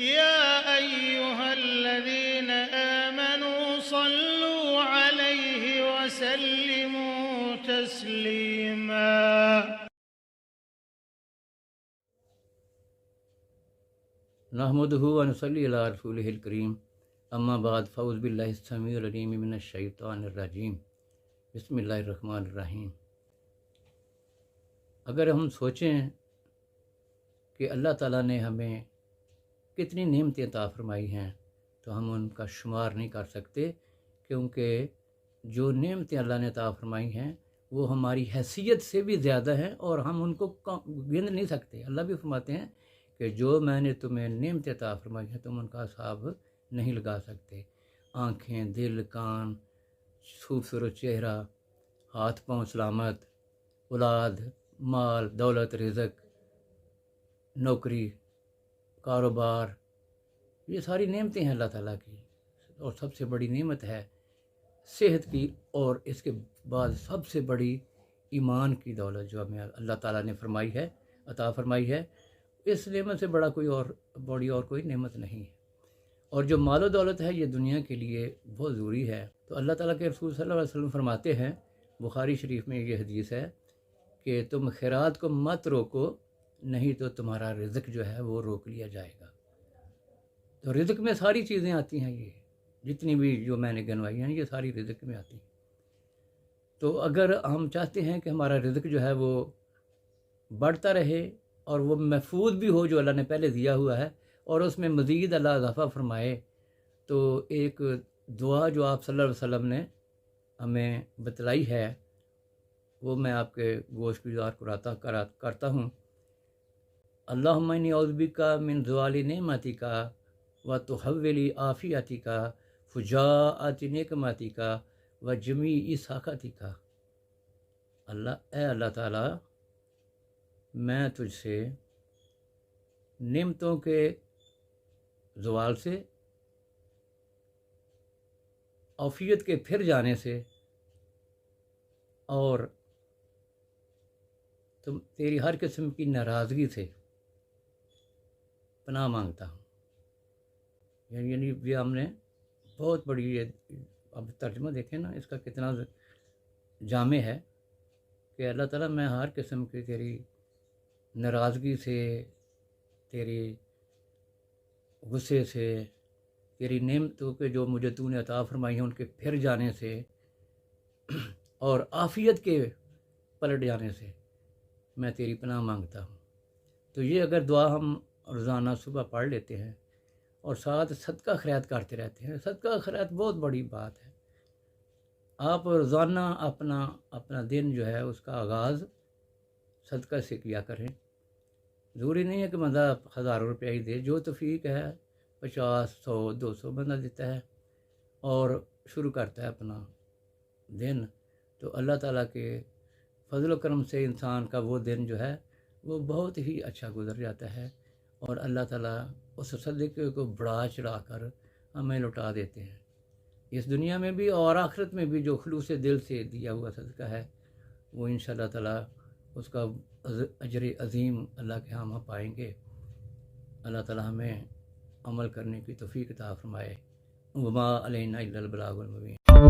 يا أيها الذين آمنوا صلوا عليه وسلموا تسليما. نحمده ونصلي على رسوله الكريم اما بعد فاعوذ باللہ السمیع العلیم من الشیطان الرجیم بسم اللہ الرحمن الرحیم. اگر ہم سوچیں کہ اللہ تعالیٰ نے ہمیں کتنی نعمتیں عطا فرمائی ہیں تو ہم ان کا شمار نہیں کر سکتے، کیونکہ جو نعمتیں اللہ نے عطا فرمائی ہیں وہ ہماری حیثیت سے بھی زیادہ ہیں اور ہم ان کو گن نہیں سکتے. اللہ بھی فرماتے ہیں کہ جو میں نے تمہیں نعمتیں عطا فرمائی ہیں تم ان کا حساب نہیں لگا سکتے. آنکھیں، دل، کان، خوبصورت چہرہ، ہاتھ پاؤں سلامت، اولاد، مال، دولت، رزق، نوکری، کاروبار، یہ ساری نعمتیں ہیں اللہ تعالیٰ کی. اور سب سے بڑی نعمت ہے صحت کی، اور اس کے بعد سب سے بڑی ایمان کی دولت جو ہمیں اللہ تعالیٰ نے فرمائی ہے، عطا فرمائی ہے. اس نعمت سے بڑا کوئی اور کوئی نعمت نہیں ہے. اور جو مال و دولت ہے یہ دنیا کے لیے بہت ضروری ہے. تو اللہ تعالیٰ کے رسول صلی اللہ علیہ وسلم فرماتے ہیں، بخاری شریف میں یہ حدیث ہے کہ تم خیرات کو مت روکو، نہیں تو تمہارا رزق جو ہے وہ روک لیا جائے گا. تو رزق میں ساری چیزیں آتی ہیں، یہ جتنی بھی جو میں نے گنوائی ہیں یہ ساری رزق میں آتی ہیں. تو اگر ہم چاہتے ہیں کہ ہمارا رزق جو ہے وہ بڑھتا رہے اور وہ محفوظ بھی ہو جو اللہ نے پہلے دیا ہوا ہے، اور اس میں مزید اللہ اضافہ فرمائے، تو ایک دعا جو آپ صلی اللہ علیہ وسلم نے ہمیں بتلائی ہے وہ میں آپ کے گوش گزار کرتا ہوں. اللہم انی اعوذ بک من زوال نعمتک و تحول عافیتک فجاءت نقمتک و جمیع سخطک. اے اللہ تعالیٰ، میں تجھ سے نعمتوں کے زوال سے، عافیت کے پھر جانے سے، اور تیری ہر قسم کی ناراضگی سے پناہ مانگتا ہوں. یعنی یہ ہم نے بہت بڑی، یہ اب ترجمہ دیکھیں نا اس کا کتنا جامع ہے کہ اللہ تعالیٰ میں ہر قسم کی تیری ناراضگی سے، تیری غصے سے، تیری نعمتوں کے جو مجھے تو نے عطا فرمائی ہیں ان کے پھر جانے سے، اور عافیت کے پلٹ جانے سے میں تیری پناہ مانگتا ہوں. تو یہ اگر دعا ہم روزانہ صبح پڑھ لیتے ہیں اور ساتھ صدقہ خیرات کرتے رہتے ہیں. صدقہ خیرات بہت بڑی بات ہے. آپ روزانہ اپنا دن جو ہے اس کا آغاز صدقہ سے کیا کریں. ضروری نہیں ہے کہ بندہ 1000 روپیہ ہی دے، جو توفیق ہے 50، 100، 200 بندہ دیتا ہے اور شروع کرتا ہے اپنا دن. تو اللہ تعالیٰ کے فضل و کرم سے انسان کا وہ دن جو ہے وہ بہت ہی اچھا گزر جاتا ہے، اور اللہ تعالیٰ اس صدقے کو بڑھا چڑھا کر ہمیں لوٹا دیتے ہیں، اس دنیا میں بھی اور آخرت میں بھی. جو خلوص دل سے دیا ہوا صدقہ ہے وہ انشاءاللہ تعالیٰ اس کا اجر عظیم اللہ کے ہاں پائیں گے. اللہ تعالیٰ ہمیں عمل کرنے کی توفیق عطا فرمائے. وما علینا الا البلاغ المبین.